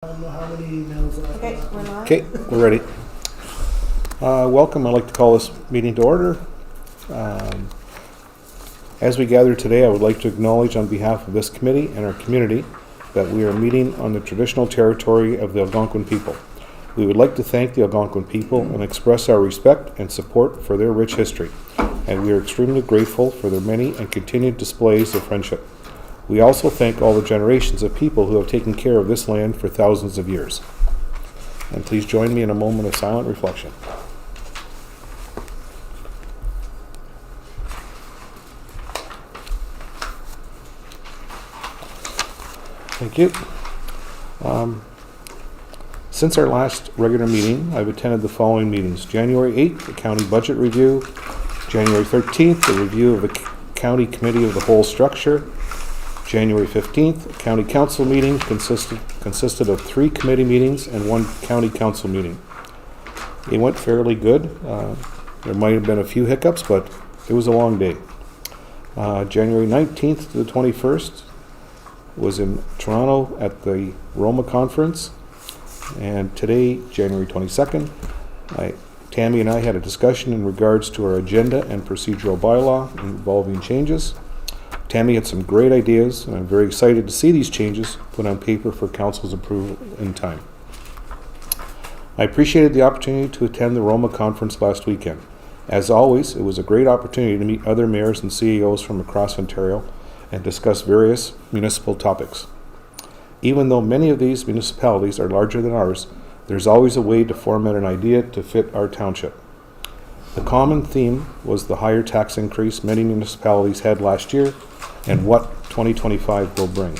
I don't know how many emails I Okay, got. we're live. Okay, we're ready. Welcome. I'd like to call this meeting to order. As we gather today, I would like to acknowledge on behalf of this committee and our community that we are meeting on the traditional territory of the Algonquin people. We would like to thank the Algonquin people and express our respect and support for their rich history, and we are extremely grateful for their many and continued displays of friendship. We also thank all the generations of people who have taken care of this land for thousands of years. And please join me in a moment of silent reflection. Thank you. Since our last regular meeting, I've attended the following meetings. January 8th, the County Budget Review. January 13th, the review of the County Committee of the Whole structure. January 15th, County Council meeting consisted of 3 committee meetings and 1 County Council meeting. It went fairly good. There might have been a few hiccups, but it was a long day. January 19th to the 21st was in Toronto at the Roma Conference. And today, January 22nd, Tammy and I had a discussion in regards to our agenda and procedural bylaw involving changes. Tammy had some great ideas, and I'm very excited to see these changes put on paper for Council's approval in time. I appreciated the opportunity to attend the Roma Conference last weekend. As always, it was a great opportunity to meet other mayors and CEOs from across Ontario and discuss various municipal topics. Even though many of these municipalities are larger than ours, there's always a way to format an idea to fit our township. The common theme was the higher tax increase many municipalities had last year and what 2025 will bring.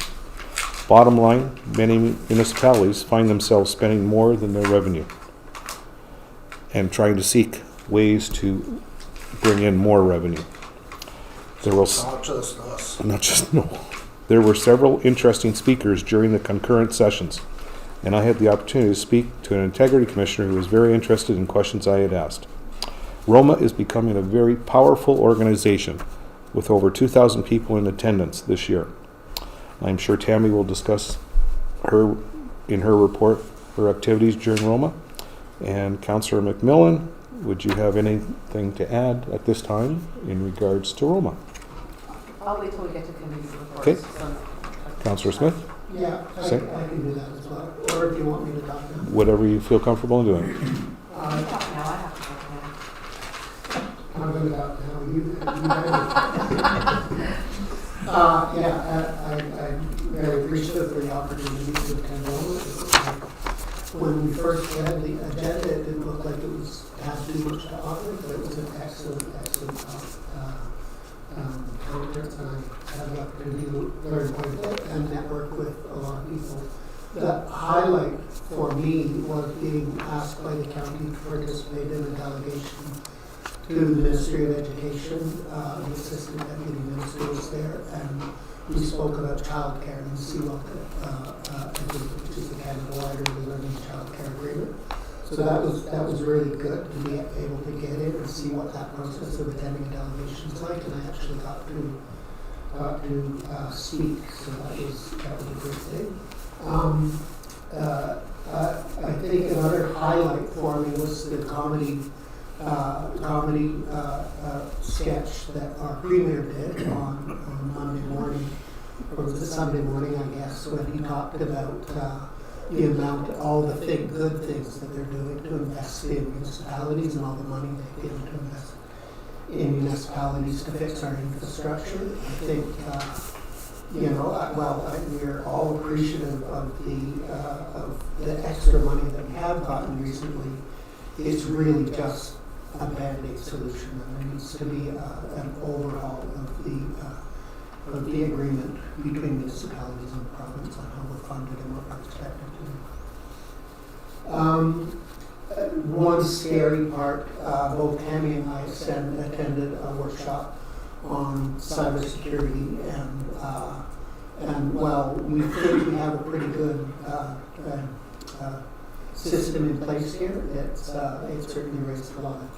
Bottom line, many municipalities find themselves spending more than their revenue and trying to seek ways to bring in more revenue. Not just us. No. There were several interesting speakers during the concurrent sessions, and I had the opportunity to speak to an integrity commissioner who was very interested in questions I had asked. Roma is becoming a very powerful organization with over 2,000 people in attendance this year. I'm sure Tammy will discuss in her report her activities during Roma. And Councillor McMillan, would you have anything to add at this time in regards to Roma? I'll wait till we get to committee reports. Okay. So, Councillor Smith, Yeah, I can do that as well. Or if you want me to talk now. whatever you feel comfortable in doing. you talk now, I have to talk now. I'm going to talk now. I'm very appreciative for the opportunity to attend Roma. When we first had the agenda, it didn't look like it had too much to offer, but it was an excellent conference, and I had the opportunity to learn quite a bit and network with a lot of people. The highlight for me was being asked by the county to participate in a delegation to the Ministry of Education. The assistant deputy minister was there, and we spoke about childcare and CWAP, which is the Canada-wide Early Learning Childcare Agreement. So that was really good to be able to get in and see what that process of attending a delegation is like, and I actually got to speak, so that was a great thing. I think another highlight for me was the comedy sketch that our premier did on Monday morning, or was it Sunday morning, I guess, when he talked about the amount, all the good things that they're doing to invest in municipalities and all the money they give to invest in municipalities to fix our infrastructure. I think, we're all appreciative of the extra money that we have gotten recently. It's really just a band-aid solution, and there needs to be an overhaul of the agreement between municipalities and the province on how we're funded and what we're expected to do. One scary part, both Tammy and I attended a workshop on cybersecurity, and while we think we have a pretty good system in place here, it certainly raised a lot of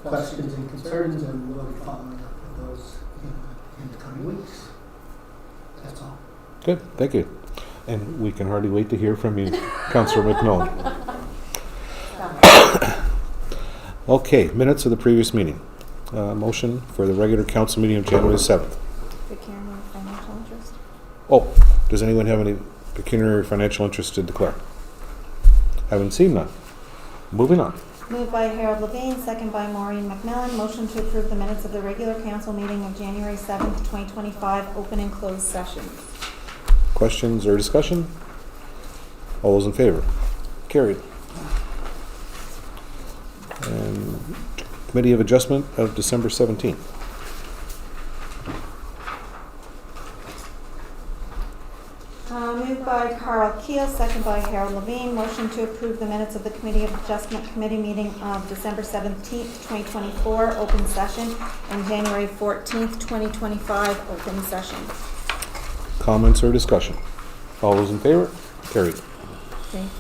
questions and concerns, and we'll be following up with those in the coming weeks. That's all. Good, thank you. And we can hardly wait to hear from you, Councillor McMillan. Okay, minutes of the previous meeting. Motion for the regular council meeting of January 7th. Pecuniary financial interest. Oh, does anyone have any pecuniary financial interest to declare? Haven't seen none. Moving on. Moved by Harold Levine, second by Maureen McMillan. Motion to approve the minutes of the regular council meeting of January 7th, 2025, open and closed session. Questions or discussion? All those in favor? Carried. And Committee of Adjustment of December 17th. Moved by Carl Keel, second by Harold Levine. Motion to approve the minutes of the Committee of Adjustment Committee meeting of December 17th, 2024, open session, and January 14th, 2025, open session. Comments or discussion? All those in favor? Carried. Thank you.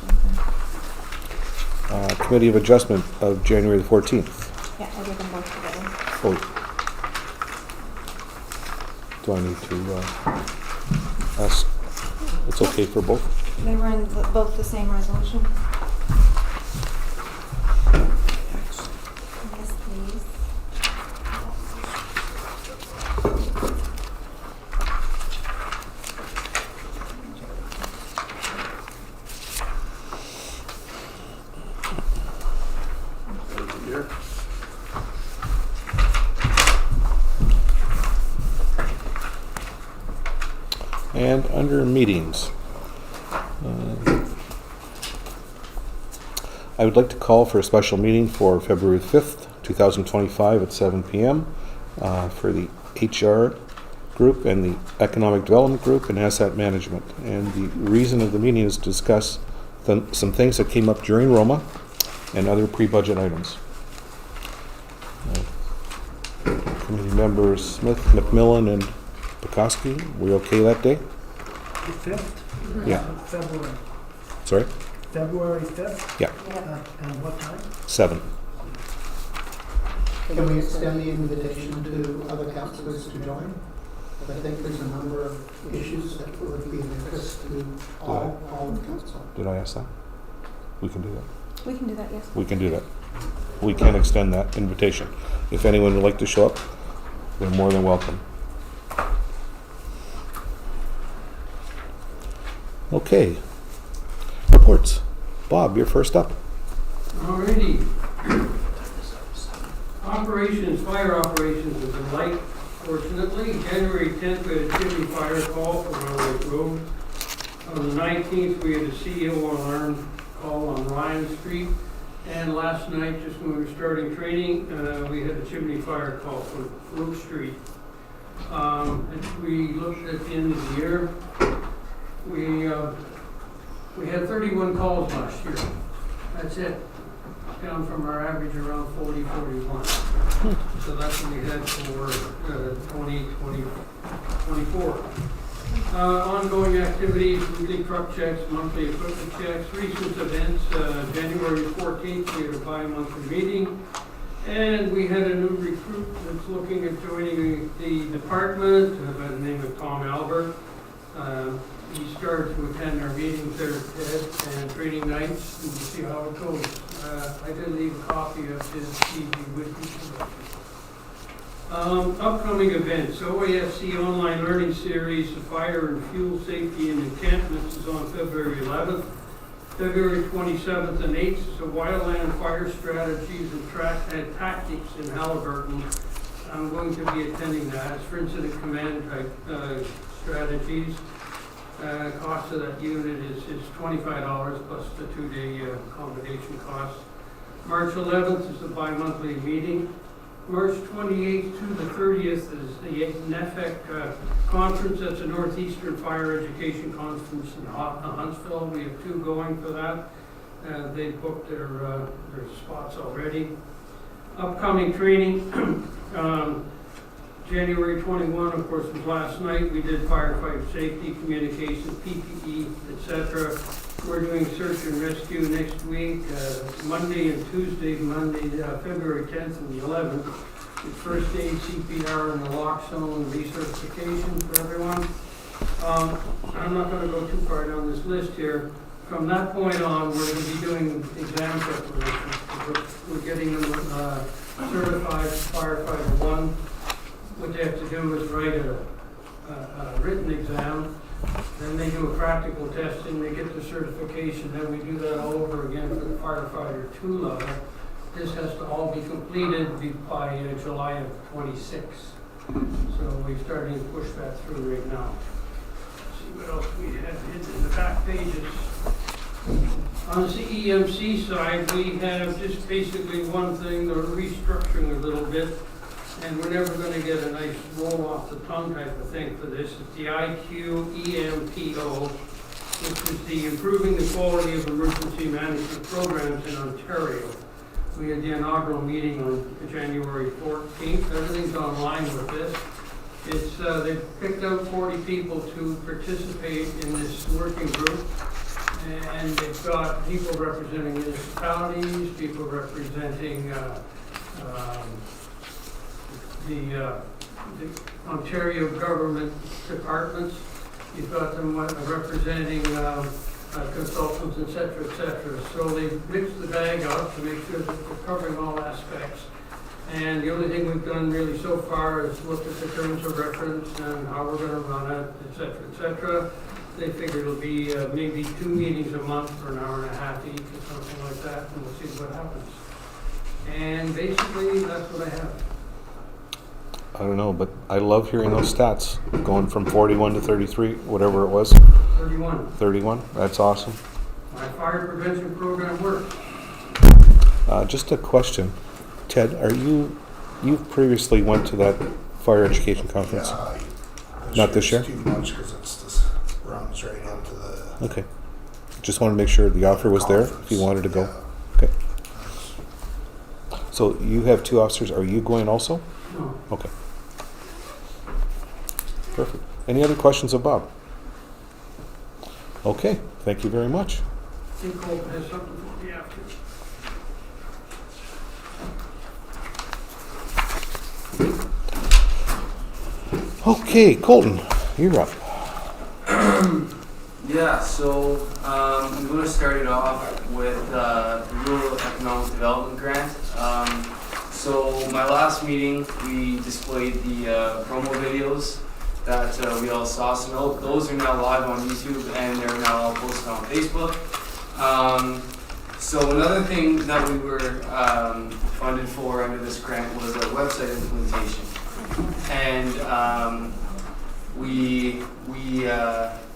Committee of Adjustment of January the 14th. Yeah, I did them both together. Oh. Do I need to ask? It's okay for both? They were in both the same resolution. Yes, please. And under meetings, I would like to call for a special meeting for February 5th, 2025 at 7 p.m. For the HR group and the Economic Development group and Asset Management. And the reason of the meeting is to discuss some things that came up during Roma and other pre-budget items. Committee members Smith, McMillan, and Pekoski, we okay that day? The 5th? Yeah. February. Sorry? February 5th? Yeah, And what time? 7. Can we extend the invitation to other councillors to join? I think there's a number of issues that would be of interest to all of council. Did I ask that? We can do that. We can do that, yes. We can do that. We can extend that invitation. If anyone would like to show up, they're more than welcome. Okay. Reports. Bob, you're first up. Alrighty. Operations, fire operations have been light, fortunately. January 10th, we had a chimney fire call from Railroad Road. On the 19th, we had a CEO alarm call on Ryan Street. And last night, just when we were starting training, we had a chimney fire call from Root Street. And we looked at the end of the year. We had 31 calls last year. That's it. Down from our average around 40, 41. So that's what we had for 2024. Ongoing activities, weekly truck checks, monthly equipment checks, recent events. January 14th, we had a bi-monthly meeting. And we had a new recruit that's looking at joining the department by the name of Tom Albert. He started to attend our meetings there at TED and training nights, and we'll see how it goes. I did leave a copy of his CV with you. Upcoming events, OASC Online Learning Series, the Fire and Fuel Safety and Encampments is on February 11th. February 27th and 8th is a Wildland Fire Strategies and Tactics in Halliburton. I'm going to be attending that. It's for incident command type strategies. Cost of that unit is $25 plus the 2-day accommodation cost. March 11th is the bi-monthly meeting. March 28th to the 30th is the NEFEC conference. That's a Northeastern Fire Education Conference in Huntsville. We have 2 going for that. They booked their spots already. Upcoming training. January 21, of course, was last night. We did firefighter safety, communication, PPE, etc. We're doing search and rescue next week, Monday and Tuesday, February 10th and the 11th. With first aid, CPR, and naloxone recertification for everyone. I'm not gonna go too far down this list here. From that point on, we're gonna be doing exam preparation. We're getting them certified firefighter 1. What they have to do is write a written exam, then they do a practical test, and they get the certification. Then we do that all over again for the firefighter 2 level. This has to all be completed by July of 26. So we're starting to push that through right now. See what else we have in the back pages. On the CEMC side, we have just basically one thing, they're restructuring a little bit, and we're never going to get a nice roll off the tongue type of thing for this. It's the IQEMPO, which is the Improving the Quality of Emergency Management Programs in Ontario. We had the inaugural meeting on January 14th. Everything's online with this. It's they've picked out 40 people to participate in this working group. And they've got people representing municipalities, people representing the Ontario government departments. You've got them representing consultants, et cetera, So they've mixed the bag up to make sure that we're covering all aspects. And the only thing we've done really so far is look at the terms of reference and how we're going to run it, et cetera. They figure it'll be maybe 2 meetings a month for an hour and a half each or something like that, and we'll see what happens. And basically, that's what I have. I don't know, but I love hearing those stats, going from 41 to 33, whatever it was. 31. 31, that's awesome. My fire prevention program works. Just a question. Ted, you previously went to that fire education conference? Not this year? It's too much because it's just runs right into the. Okay. Just want to make sure the offer was there if you wanted to go. Okay. So you have 2 officers. Are you going also? No. Okay. Perfect. Any other questions of Bob? Okay. Thank you very much. I think Colton has something for me after. Okay, Colton, you're up. Yeah, so I'm going to start it off with the Rural Economic Development Grant. So my last meeting, we displayed the promo videos that we all saw. So those are now live on YouTube and they're now all posted on Facebook. So another thing that we were funded for under this grant was a website implementation. And we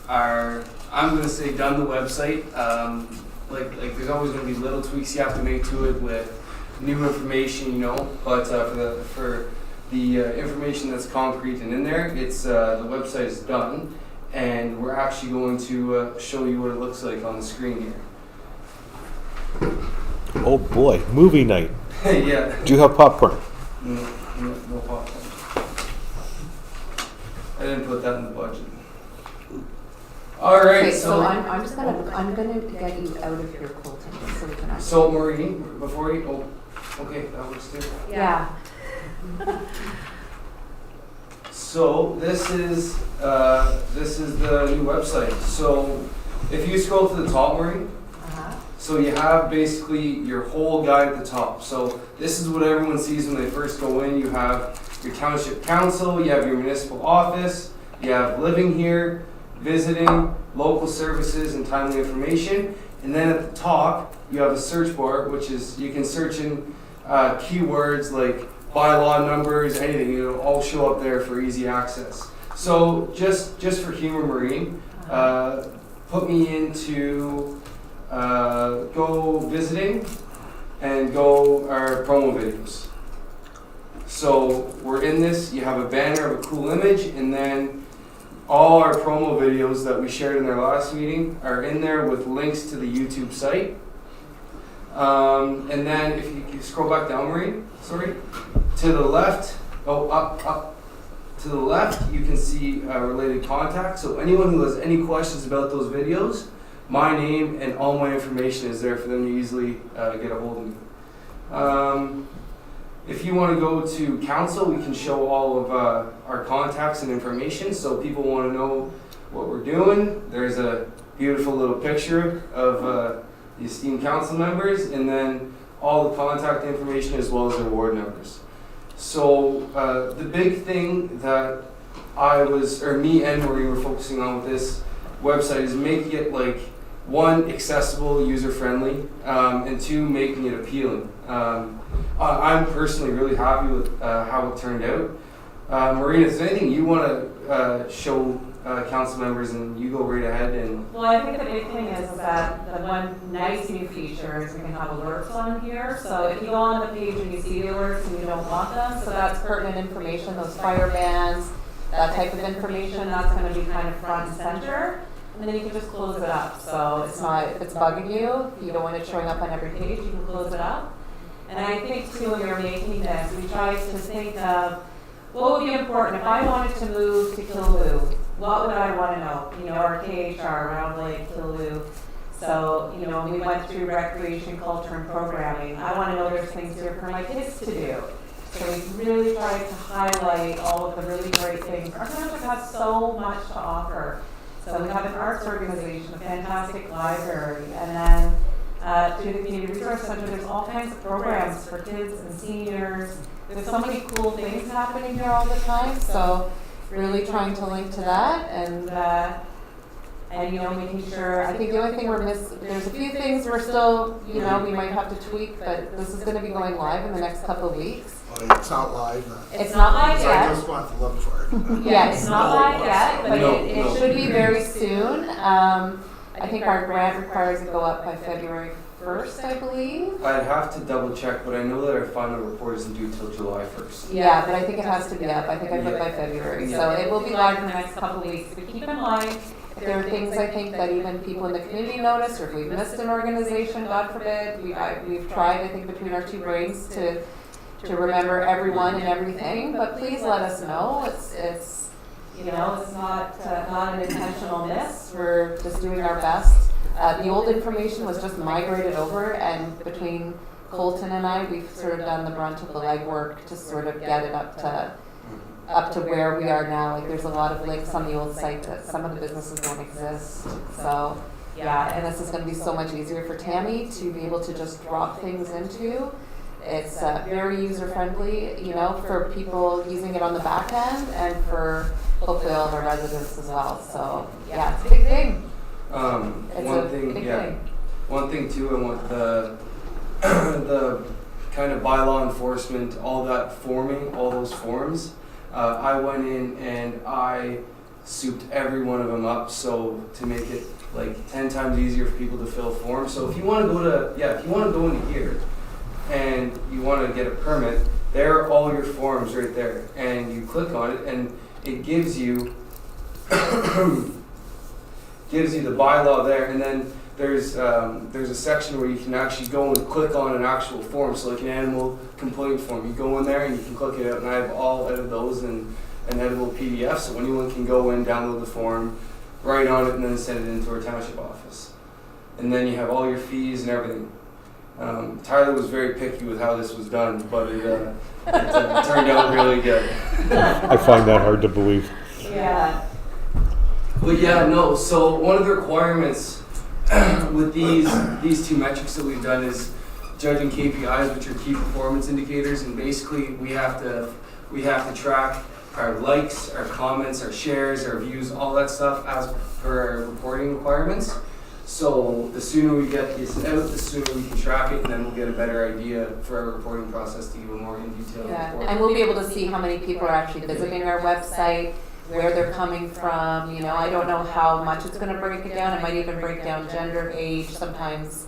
are, I'm going to say, done the website. Like there's always going to be little tweaks you have to make to it with new information, you know. But for the information that's concrete and in there, it's the website is done, and we're actually going to show you what it looks like on the screen here. Oh boy, movie night. Yeah. Do you have popcorn? No popcorn. I didn't put that in the budget. All right. Okay, so I'm just gonna get you out of here, Colton, so we can actually. So Maureen, before you, okay, that works too. Yeah. So this is the new website. So if you scroll to the top, Maureen, so you have basically your whole guide at the top. So this is what everyone sees when they first go in. You have your township council, you have your municipal office, you have living here, visiting, local services, and timely information. And then at the top, you have a search bar, which is, you can search in keywords like bylaw numbers, anything. It'll all show up there for easy access. So just for humor, Maureen, put me into go visiting and go our promo videos. So we're in this, you have a banner of a cool image, and then all our promo videos that we shared in our last meeting are in there with links to the YouTube site. And then if you scroll back down, Maureen, sorry, to the left, up, to the left, you can see related contacts. So anyone who has any questions about those videos, my name and all my information is there for them to easily get a hold of me. If you want to go to council, we can show all of our contacts and information. So people want to know what we're doing. There's a beautiful little picture of the esteemed council members, and then all the contact information as well as their ward numbers. So the big thing that me and Marie were focusing on with this website is making it like, one, accessible, user-friendly, and two, making it appealing. I'm personally really happy with how it turned out. Marina, is there anything you want to show council members, and you go right ahead and... Well, I think the big thing is that the one nice new feature is we can have alerts on here. So if you go on the page and you see the alerts and you don't want them, so that's pertinent information, those fire bans, that type of information, that's going to be kind of front and center. And then you can just close it up. So it's not, if it's bugging you, you don't want it showing up on every page, you can close it up. And I think too, when we were making this, we tried to think of what would be important. If I wanted to move to Killaloe, what would I want to know? You know, our KHR around Lake Killaloe. So, you know, when we went through recreation, culture, and programming, I want to know there's things here for my kids to do. So we really tried to highlight all of the really great things. Our township has so much to offer. So we have an arts organization, a fantastic library, and then through the Community Resource Center, there's all kinds of programs for kids and seniors. There's so many cool things happening here all the time, so really trying to link to that, and you know, making sure, I think the only thing we're missing, there's a few things we're still, you know, we might have to tweak, but this is going to be going live in the next couple of weeks. Well, it's not live. It's not live So I yet. just want to look for it. Yeah, it's not live yet, but No, it no. should be very soon. I think our grant requires it go up by February 1st, I believe. I'd have to double check, but I know that our final report isn't due till July 1st. Yeah, but I think it has to be up. I think I put by February. So it will be live in the next couple of weeks. But keep in mind, if there are things I think that even people in the community notice, or if we've missed an organization, God forbid, we've tried, I think, between our two brains to remember everyone and everything. But please let us know. It's you know, it's not an intentional miss. We're just doing our best. The old information was just migrated over, and between Colton and I, we've sort of done the brunt of the legwork to sort of get it up to where we are now. Like, there's a lot of links on the old site that some of the businesses don't exist. So yeah, and this is going to be so much easier for Tammy to be able to just drop things into. It's very user friendly, you know, for people using it on the back end, and for hopefully all of our residents as well. So yeah, it's a big thing. One thing too, I want the kind of bylaw enforcement, all that forming, all those forms. I went in and I souped every one of them up, so to make it like 10 times easier for people to fill forms. So if you want to go into here and you want to get a permit, there are all your forms right there, and you click on it and it gives you the bylaw there, and then there's a section where you can actually go and click on an actual form, so like an animal complaint form. You go in there and you can click it out, and I have all of those in an editable PDF, so anyone can go in, download the form, write on it, and then send it into our township office. And then you have all your fees and everything. Tyler was very picky with how this was done, but it turned out really good. I find that hard to believe. Yeah. But yeah, no, so one of the requirements with these two metrics that we've done is judging KPIs, which are key performance indicators, and basically we have to track our likes, our comments, our shares, our views, all that stuff as per our reporting requirements. So the sooner we get this out, the sooner we can track it, and then we'll get a better idea for our reporting process to give a more in detail report. And we'll be able to see how many people are actually visiting our website, where they're coming from. You know, I don't know how much it's going to break it down. It might even break down gender, age. Sometimes,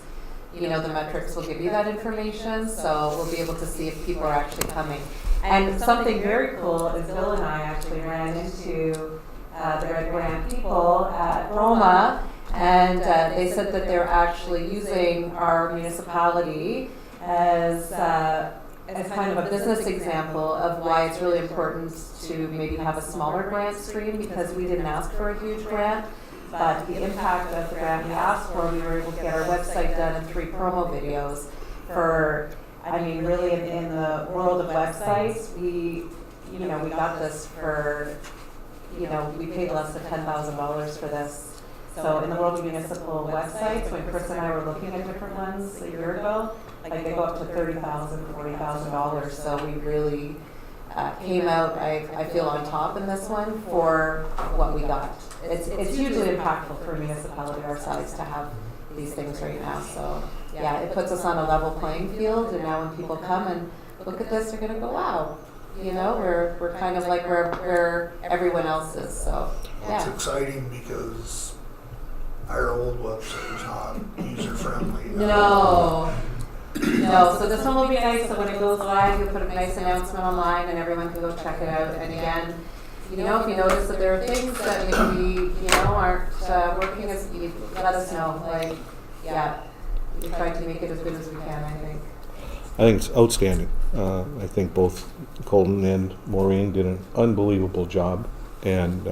you know, the metrics will give you that information. So we'll be able to see if people are actually coming. And something very cool is Bill and I actually ran into the Red Grant people at Roma, and they said that they're actually using our municipality as kind of a business example of why it's really important to maybe have a smaller grant stream, because we didn't ask for a huge grant, but the impact of the grant we asked for, we were able to get our website done in 3 promo videos for, I mean, really in the world of websites, we got this for you know, we paid less than $10,000 for this. So in the World Municipal websites, when Chris and I were looking at different ones a year ago, like they go up to $30,000, $40,000. So we really came out, I feel, on top in this one for what we got. It's hugely impactful for a municipality our size to have these things right now. So yeah, it puts us on a level playing field. And now when people come and look at this, they're going to go, wow, you know, we're kind of like where everyone else is. So Well, it's yeah. exciting because our old website is not user friendly. No. No, so this one will be nice, so when it goes live, you'll put a nice announcement online and everyone can go check it out. And again, you know, if you notice that there are things that maybe, you know, aren't working as, you let us know. Like, yeah, we try to make it as good as we can, I think. I think it's outstanding. I think both Colton and Maureen did an unbelievable job, and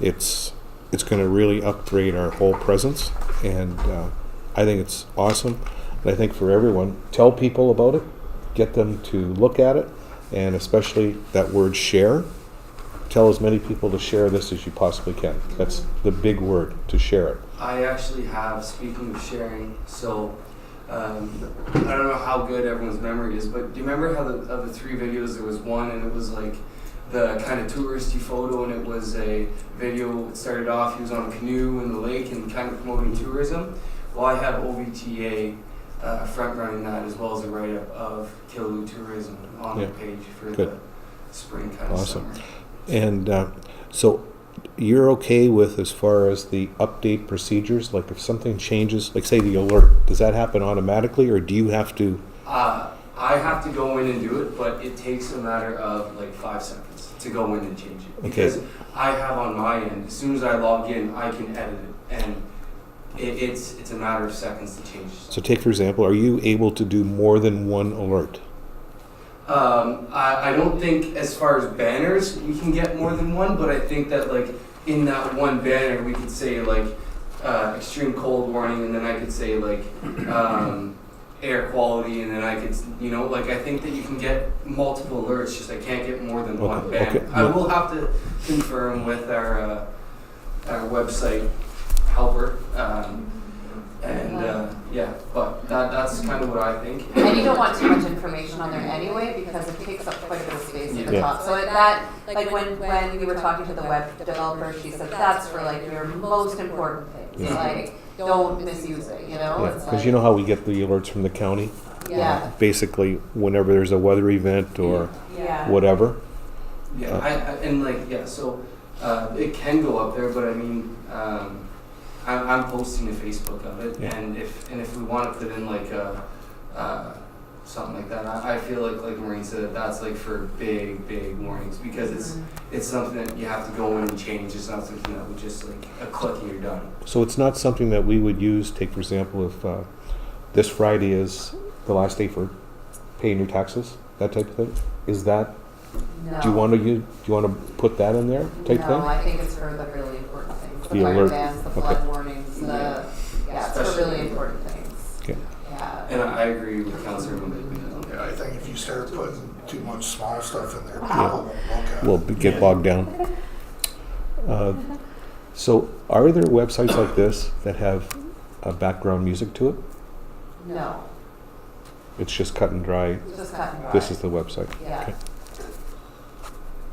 it's going to really upgrade our whole presence, and I think it's awesome. And I think for everyone, tell people about it, get them to look at it, and especially that word share. Tell as many people to share this as you possibly can. That's the big word, to share it. I actually have, speaking of sharing, so I don't know how good everyone's memory is, but do you remember how of the 3 videos, there was one and it was like the kind of touristy photo, and it was a video, it started off, he was on a canoe in the lake and kind of promoting tourism? Well, I have OVTA front running that, as well as a write-up of Killaloe tourism on the page for Good. the spring kind Awesome. of summer. And so you're okay with, as far as the update procedures, like if something changes, like say the alert, does that happen automatically, or do you have to? I have to go in and do it, but it takes a matter of like 5 seconds to go in and change it. Because I have on my end, as soon as I log in, I can edit it, and it's a matter of seconds to change. So take, for example, are you able to do more than one alert? I don't think, as far as banners, we can get more than one, but I think that like in that one banner, we could say like extreme cold warning, and then I could say like air quality, and then I could, you know, like I think that you can get multiple alerts, just I can't get more than one banner. Okay. I will have to confirm with our website helper, yeah, but that's kind of what I think. And you don't want too much information on there anyway, because it takes up quite a bit of space at the Yeah. top. So that, like when we were talking to the web developer, she said that's for like your most important things. Yeah. Like, don't misuse it, you know? It's Because like, you know how we get the alerts from the county? yeah, Basically, whenever there's a weather event or yeah. whatever. Yeah, and like, yeah, so it can go up there, but I mean, I'm posting to Facebook of it, Yeah. and if we want to put in like something like that, I feel like Maureen said, that's like for big warnings, because it's something that you have to go in and change. It's not something that would just like a click and you're done. So it's not something that we would use, take for example, if this Friday is the last day for paying your taxes, that type of thing? Is that, No. do you want to put that in there, type No, thing? I think it's for the really important things. The The fire alert. bans, the Okay. flood warnings, yeah, it's for Especially- really important things. Okay. Yeah. And I agree with Councillor Mumbai. Yeah, I think if you start putting too much small stuff in there, people won't look at it. We'll get bogged down. So are there websites like this that have background music to it? No, It's just cut and dry. it's just cut and dry. This is the website. Yeah. Okay.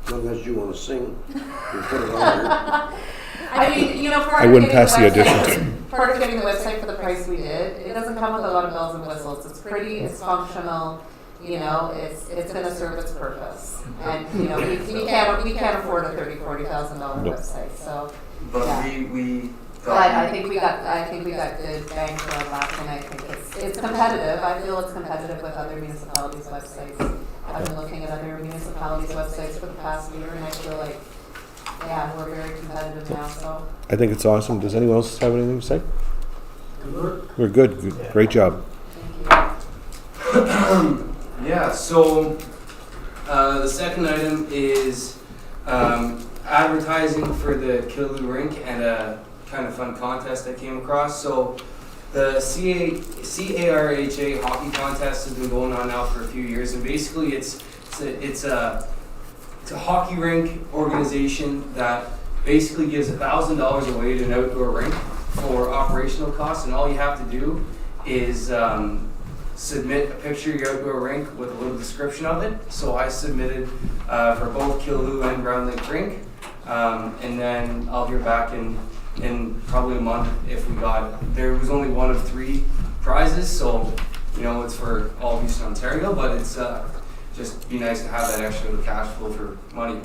As long as you want to sing, you put it on there. I mean, you know, part I of wouldn't getting pass the website- audition. Part of getting the website for the price we did, it doesn't come with a lot of bells and whistles. It's pretty, it's functional, you know, it's gonna serve its purpose. And, you know, we can't afford a $30,000-$40,000 Nope. website, so. But Yeah. we But I think we got good bang for our buck, and I think it's competitive. I feel it's competitive with other municipalities' websites. I've been looking at other municipalities' websites for the past year, and I feel like, yeah, we're very competitive now, so. I think it's awesome. Does anyone else have anything to say? We're good. Good. Great job. Thank you. Yeah, so the second item is advertising for the Killaloe Rink and a kind of fun contest I came across. So the CARHA hockey contest has been going on now for a few years, and basically it's It's a hockey rink organization that basically gives $1,000 away to an outdoor rink for operational costs, and all you have to do is submit a picture of your outdoor rink with a little description of it. So I submitted for both Killaloe and Brown Lake Rink, and then I'll hear back in probably a month if we got it. There was only one of 3 prizes, so you know it's for all of Eastern Ontario, but it's just be nice to have that extra cash flow for money.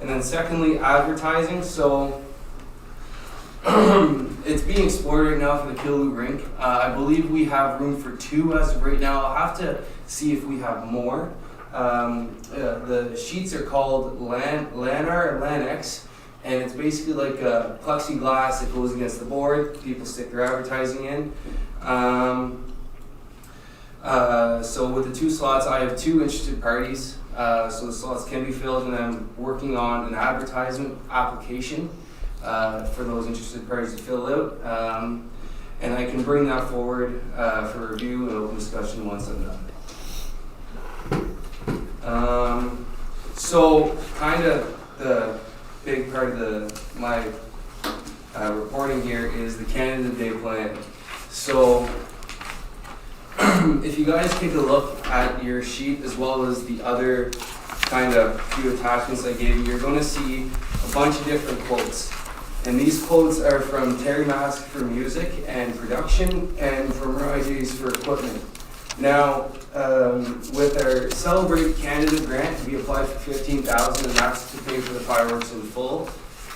And then secondly, advertising. So it's being explored right now for the Killaloe rink. I believe we have room for 2 as of right now. I'll have to see if we have more. The sheets are called Lanar or Lanex, and it's basically like a plexiglass that goes against the board. People stick their advertising in. So with the 2 slots, I have 2 interested parties. So the slots can be filled, and I'm working on an advertisement application for those interested parties to fill out. And I can bring that forward for review and open discussion once I'm done. So kind of the big part of my reporting here is the Canada Day plan. So if you guys take a look at your sheet as well as the other kind of few attachments I gave you, you're going to see a bunch of different quotes. And these quotes are from Terry Mask for music and production and from Ryjays for equipment. Now, with our Celebrate Canada grant, we applied for $15,000, and that's to pay for the fireworks in full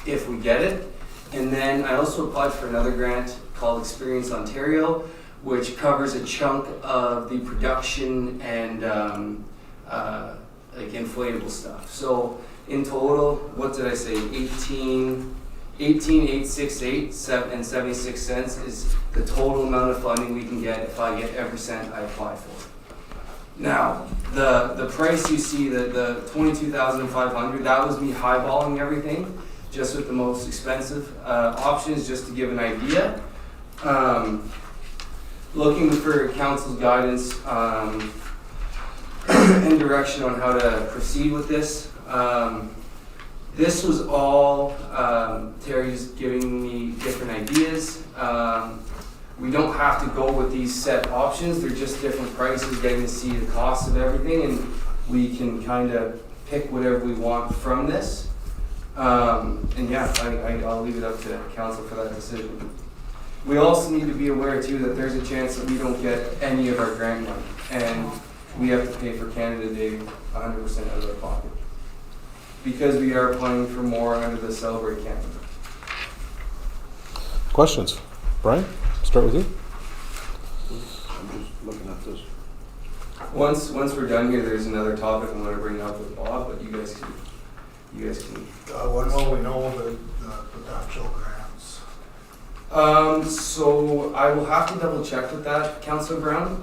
if we get it. And then I also applied for another grant called Experience Ontario, which covers a chunk of the production and like inflatable stuff. So in total, what did I say? 18,868 and 76 cents is the total amount of funding we can get if I get every cent I apply for. Now, the price you see, the $22,500, that was me highballing everything, just with the most expensive options, just to give an idea. Looking for council's guidance and direction on how to proceed with this. This was all Terry's giving me different ideas. We don't have to go with these set options. They're just different prices, getting to see the cost of everything, and we can kind of pick whatever we want from this. And yeah, I'll leave it up to council for that decision. We also need to be aware too that there's a chance that we don't get any of our grant money, and we have to pay for Canada Day 100% out of our pocket, because we are applying for more under the Celebrate Canada. Questions? Brian, start with you. I'm just looking at this. Once we're done here, there's another topic I'm going to bring up with Bob, but you guys can. When will we know the potential grants? So I will have to double check with that, Councillor Brown.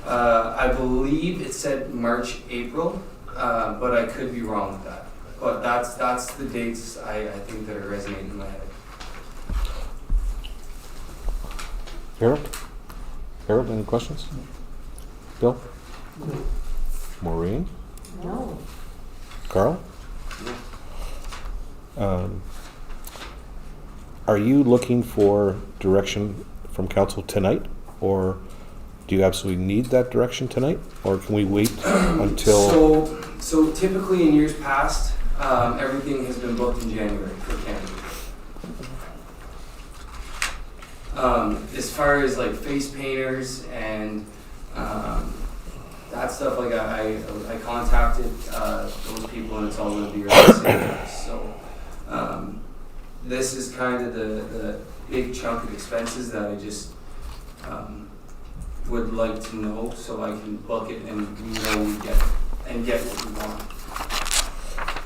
I believe it said March, April, but I could be wrong with that. But that's the dates I think that are resonating in my head. Harold, any questions? Bill? No. Maureen? No. Carl? Are you looking for direction from council tonight, or do you absolutely need that direction tonight, or can we wait until? So typically in years past, everything has been booked in January for Canada. As far as like face painters and that stuff, like I contacted those people, and it's all going to be around the same price. So this is kind of the big chunk of expenses that I just would like to know, so I can book it and we know we get what we want.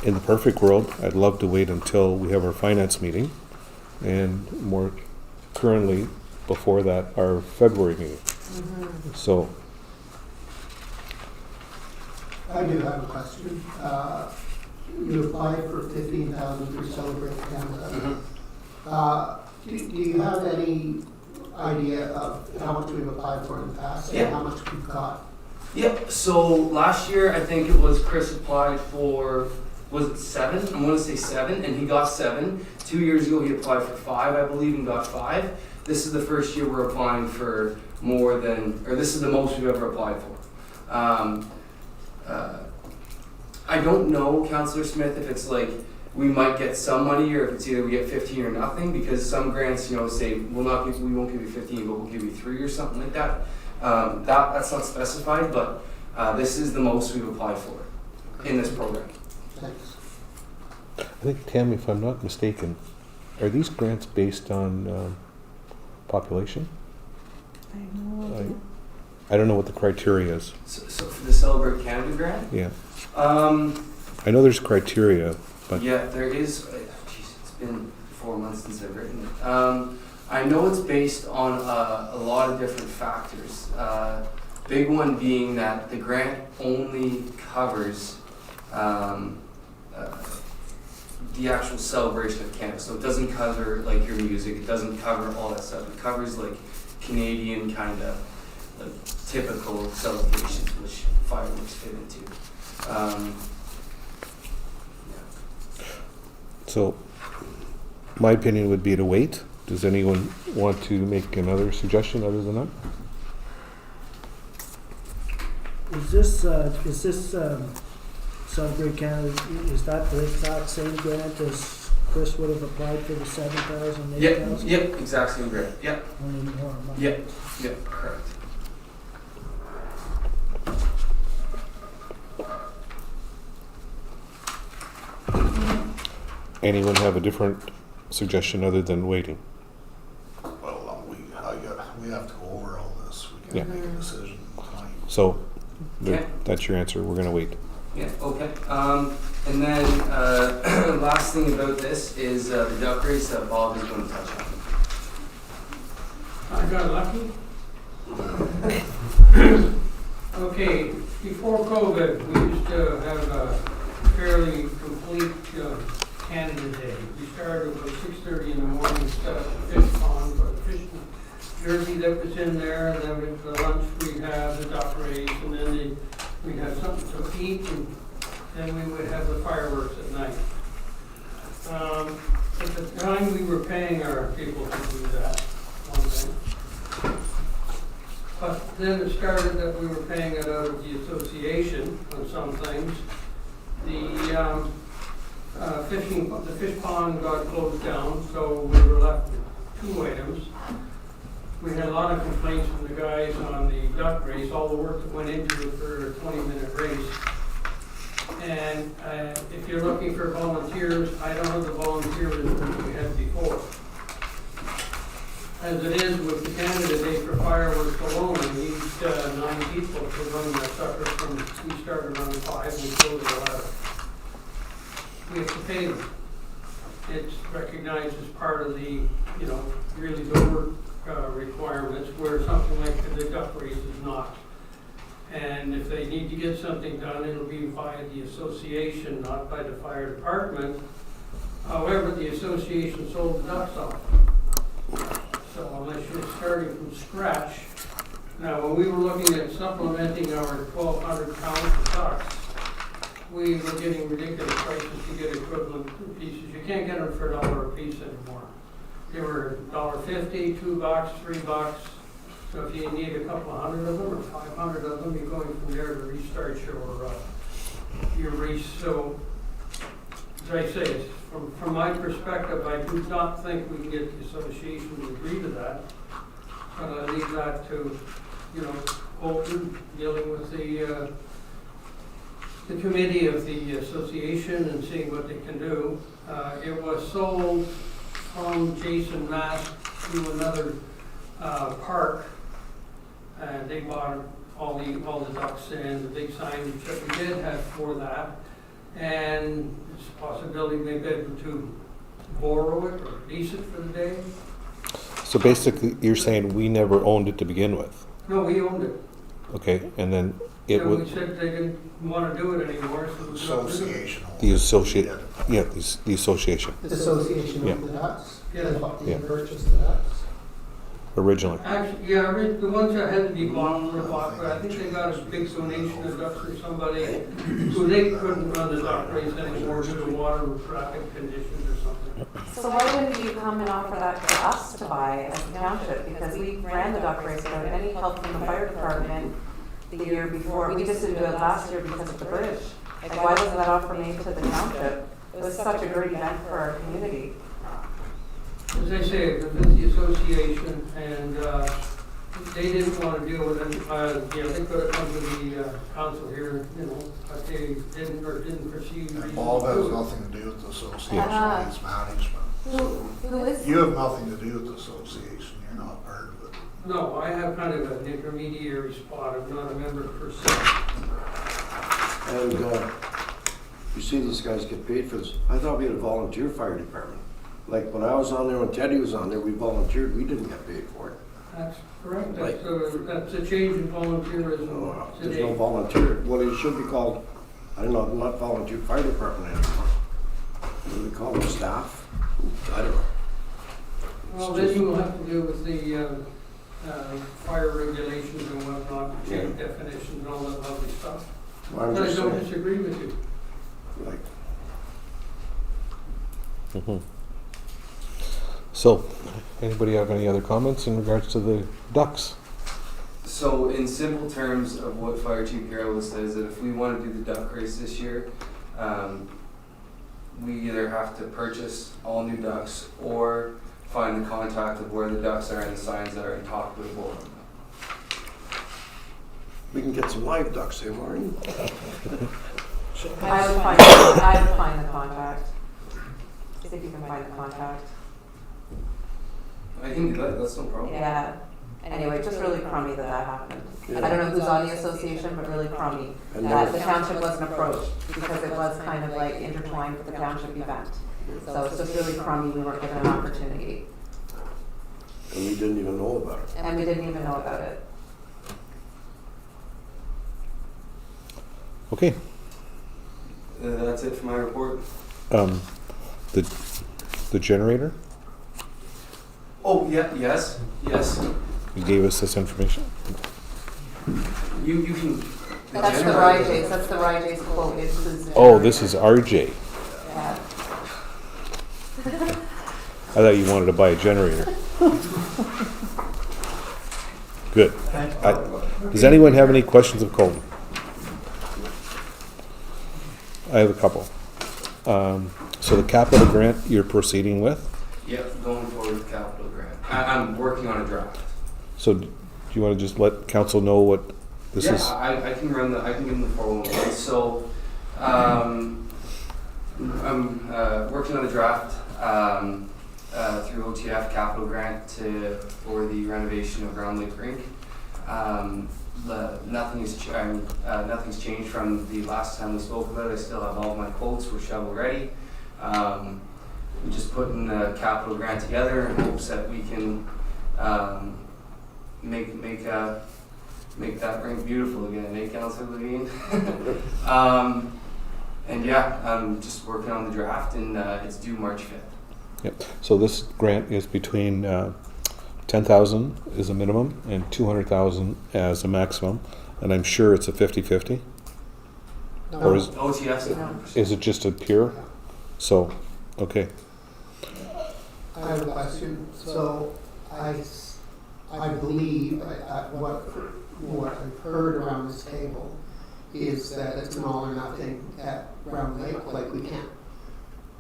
In the perfect world, I'd love to wait until we have our finance meeting, and more currently before that, our February meeting. Mm-hmm. So I do have a question. You applied for $15,000 for Celebrate Canada. Do you have any idea of how much we've applied for in the past and how much we've got? Yep, so last year, I think it was Chris applied for, was it 7? I'm gonna say 7, and he got 7. 2 years ago, he applied for 5, I believe, and got 5. This is the first year we're applying for more than, or this is the most we've ever applied for. I don't know, Councillor Smith, if it's like, we might get some money, or if it's either we get 15 or nothing, because some grants, you know, say, we won't give you 15, but we'll give you 3 or something like that. That's not specified, but this is the most we've applied for in this program. Thanks. I think, Tam, if I'm not mistaken, are these grants based on population? I have no idea. I don't know what the criteria is. So for the Celebrate Canada grant, Yeah. I know there's criteria, but yeah, there is. Geez, it's been 4 months since I've written it. I know it's based on a lot of different factors. Big one being that the grant only covers the actual celebration of Canada. So it doesn't cover like your music. It doesn't cover all that stuff. It covers like Canadian kind of like typical celebrations, which fireworks fit into. so my opinion would be to wait. Does anyone want to make another suggestion other than that? Is this Celebrate Canada, is that the exact same grant as Chris would have applied for the 7,000, 8,000? Yep, exact same grant. Yep, Only more money. yep, correct. Anyone have a different suggestion other than waiting? Well, we have to go over all this. We Yeah. can't make a decision tonight. So Okay. that's your answer. We're going to wait. Yeah, okay. And then last thing about this is the duck race that Bob is going to touch on. I got lucky. Okay, before COVID, we used to have a fairly complete Canada Day. We started at 6:30 in the morning, set up the fish pond, for the fish jersey that was in there, and then with the lunch we'd have the duck race, and then we'd have something to eat, and then we would have the fireworks at night. At the time, we were paying our people to do that, one thing. But then it started that we were paying it out of the association on some things. The fish pond got closed down, so we were left with 2 items. We had a lot of complaints from the guys on the duck race, all the work that went into it for a 20-minute race. And if you're looking for volunteers, I don't have the volunteers that we had before. As it is with the Canada Day for fireworks alone, we need 9 people to run that sucker from, we started around 5 and we closed at 11. We have to pay them. It's recognized as part of the, really the work requirements, where something like the duck race is not. And if they need to get something done, it'll be via the association, not by the fire department. However, the association sold the ducks off. So unless you're starting from scratch. Now, when we were looking at supplementing our 1,200 pounds of ducks, we were getting ridiculous prices to get equivalent pieces. You can't get them for $1 a piece anymore. They were $1.50, $2, $3. So if you need a couple of hundred of them or 500 of them, you're going from there to restart your race. So, as I say, from my perspective, I do not think we can get the association to agree to that. But I leave that to, Colton, dealing with the committee of the association and seeing what they can do. It was sold from Jason Mask to another park. They bought all the ducks and the big signage that we did have for that. And it's a possibility we'd be able to borrow it or lease it for the day. So basically, you're saying we never owned it to begin with, No, we owned it. okay? And then it And would we said they didn't want to do it anymore, so we got rid of it. Association. the association, the association. The association Yeah. of the ducks, Yeah. they purchased the ducks. originally? Actually, yeah, the ones that had to be bought were bought, but I think they got a big donation of ducks from somebody, so they couldn't run the duck race anymore due to water or traffic conditions or something. So why wouldn't you come and offer that to us to buy as a township? Because we ran the duck race without any help from the fire department the year before. We just didn't do it last year because of the bridge. Like, why wasn't that offer made to the township? It was such a great event for our community. As I say, it was the association, and they didn't want to deal with it. They could have come to the council here, but they didn't or didn't perceive. And Bob has nothing to do with the association, it's management. Who is? You have nothing to do with the association, you're not part of it. No, I have kind of an intermediary spot. I'm not a member per se. And you see these guys get paid for this. I thought we had a volunteer fire department. Like when I was on there, when Teddy was on there, we volunteered, we didn't get paid for it. That's correct. That's a change in volunteerism There's today. no volunteer, well, it should be called, I don't know, not volunteer fire department anymore. What do we call them, staff? I don't know. Well, then you will have to deal with the fire regulations and whatnot, change definitions and all that lovely stuff. Well, I'm But I just don't saying, disagree with you. like, Mhm. So, anybody have any other comments in regards to the ducks? So in simple terms of what Fire Chief Garrett says, that if we want to do the duck race this year, we either have to purchase all new ducks or find the contact of where the ducks are and the signs that are and talk with both of them. we can get some live ducks here, Maureen. I would find the contact. See if you can find the contact. I can do that, that's no problem. Yeah. Anyway, just really crummy that happened. Yeah. I don't know who's on the association, but really crummy And that the township wasn't approached because it was kind of like intertwined with the township event. So it's just really crummy we weren't given an opportunity. And we didn't even know about it. And we didn't even know about it. Okay, That's it for my report. the generator, Oh, yeah, yes. you gave us this information. You can. That's the RIJ's, that's the RIJ's quote. It includes the Oh, this generator. is RJ. Yeah. I thought you wanted to buy a generator. Good. Does anyone have any questions of Colton? I have a couple. So the capital grant you're proceeding with, Yep, going forward with capital grant. I'm working on a draft. so do you want to just let council know what this is? I can give them the 411. So, I'm working on a draft through OTF capital grant for the renovation of Round Lake Rink. Nothing's changed from the last time we spoke about it. I still have all of my quotes. We're shovel ready. We're just putting the capital grant together in hopes that we can make that rink beautiful again, eh, Councilor Levine? And yeah, I'm just working on the draft, and it's due March 5th. Yep. So this grant is between 10,000 is a minimum and 200,000 as a maximum, and I'm sure it's a 50-50. Or is OTF's is it just a pure? So, okay. I have a question. So I believe what I've heard around this table is that it's an all or nothing at Round Lake. Like we can't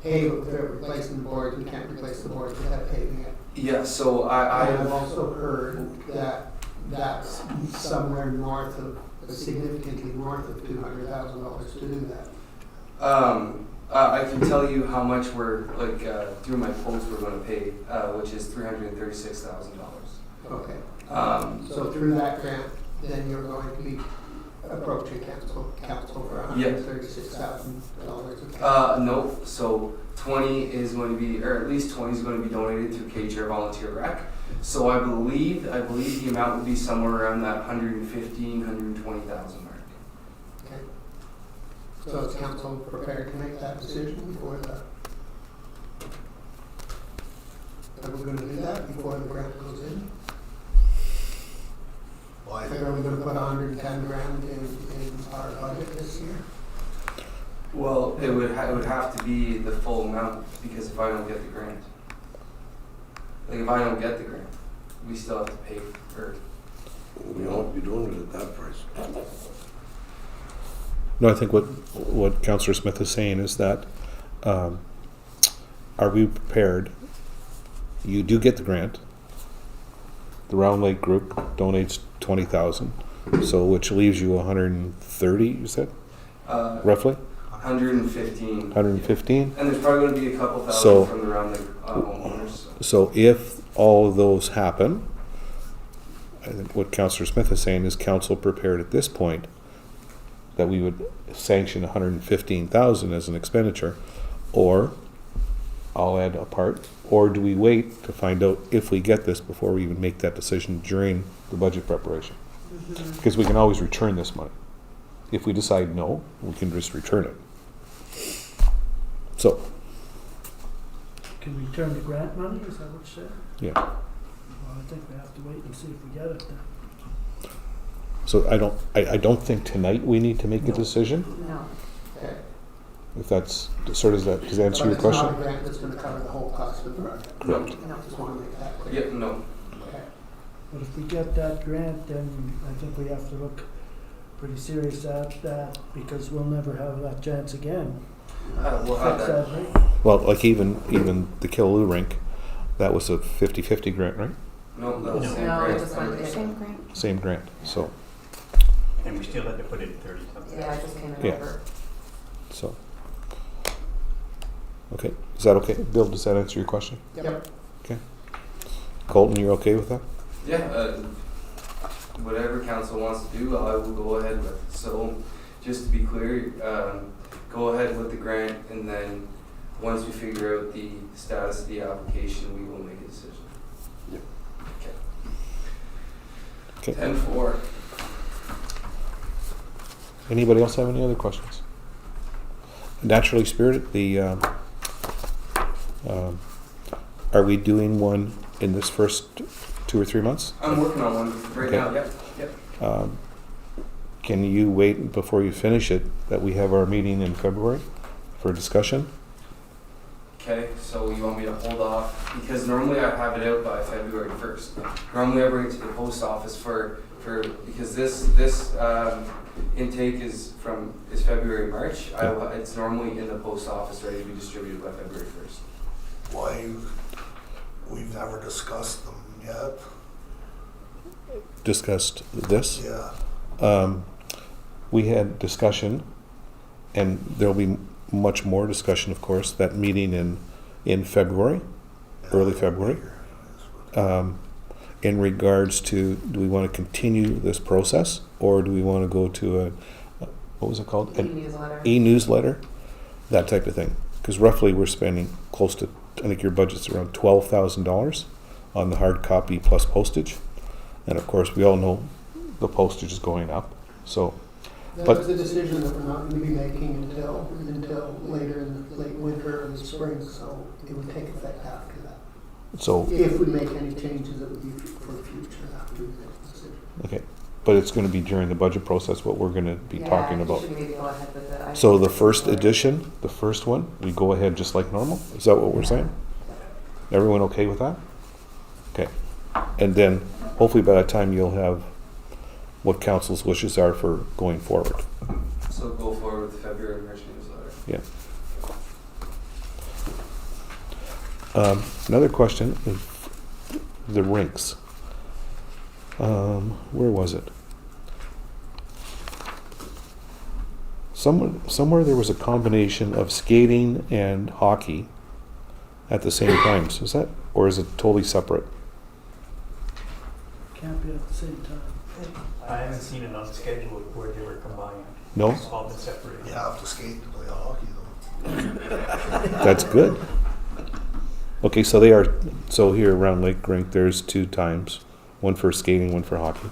pave it without replacing the boards. We can't replace the boards without paving it. Yeah, so I've also heard that that's somewhere north of, significantly north of $200,000 to do that. I can tell you how much we're, through my quotes we're going to pay, which is $336,000. Okay. So through that grant, then you're going to be approaching council for $136,000. No, so 20 is going to be, or at least 20 is going to be donated through KHR Volunteer Rec. So I believe the amount would be somewhere around that $120,000 mark. Okay. So is council prepared to make that decision before the? Are we going to do that before the grant goes in? figure we're gonna put 110 grand in our budget this year. Well, it would have to be the full amount, because if I don't get the grant, like if I don't get the grant, we still have to pay for. We won't be doing it at that price. No, I think what Councillor Smith is saying is that, are we prepared? You do get the grant. The Round Lake Group donates 20,000, so which leaves you 130. You said roughly 115. 115. And there's probably going to be a couple thousand So- from the Round Lake homeowners. So if all of those happen, I think what Councillor Smith is saying is council prepared at this point that we would sanction 115,000 as an expenditure, or I'll add a part, or do we wait to find out if we get this before we even make that decision during the budget preparation? Because we can always return this money. If we decide no, we can just return it. So, Can we return the grant money, is that what you said? yeah. Well, I think we have to wait and see if we get it then. So I don't think tonight we need to make a decision. No. Okay. If that's sort of that, does that answer But your it's not question? a grant that's gonna cover the whole cost of the project. Correct. No. Just wanna make that clear. Yeah, no. Okay. But if we get that grant, then I think we have to look pretty serious at that, because we'll never have that chance again. We'll have Fix that. that rate. Well, like even the Killaloe rink, that was a 50-50 grant, right? No, that was the same No, grant. it just went in. Same grant. Same grant, so, And we still had to put in 30 something. Yeah, I just came in Yeah. over. so. Okay, is that okay? Bill, does that answer your question? Yep. Colton, you're okay with that? Yeah, whatever council wants to do, I will go ahead with. So, just to be clear, go ahead with the grant, and then once we figure out the status of the application, we will make a decision. Yep. Okay. 10-4. Anybody else have any other questions? Naturally Spirited, are we doing one in this first 2 or 3 months? I'm working on one right Okay. now, yep. Can you wait before you finish it, that we have our meeting in February for discussion? Okay, so you want me to hold off, because normally I have it out by February 1st. Normally I bring it to the post office because this intake is February, March. It's normally in the post office ready to be distributed by February 1st. Why, we've never discussed them yet. Discussed this? Yeah. We had discussion, and there'll be much more discussion, of course, that meeting in February, early February, in regards to, do we want to continue this process, or do we want to go to a, what was it called? E-newsletter. E-newsletter, that type of thing. Because roughly we're spending close to, I think your budget's around $12,000 on the hard copy plus postage. And of course, we all know the postage is going up, so. But- That's a decision that we're not gonna be making until later in the late winter or the spring, so it would take effect after that. So, If we make any changes, it would be for the future after we make the decision. okay, but it's gonna be during the budget process what we're gonna be talking about. Yeah, you should maybe go ahead with it. I So think the it's first better. edition, the first one, we go ahead just like normal? Is that what we're saying? Everyone okay with that? Okay. And then hopefully by that time you'll have what council's wishes are for going forward. So go forward with the February, March newsletter. Yeah. Another question is the rinks. Where was it? Somewhere there was a combination of skating and hockey at the same time. So is that, or is it totally separate? Can't be at the same time. I haven't seen it on schedule where they were combined. No? It's all been separated. You have to skate to play hockey though. That's good. Okay, so they are, so here around Lake Rink, there's 2 times, one for skating, one for hockey.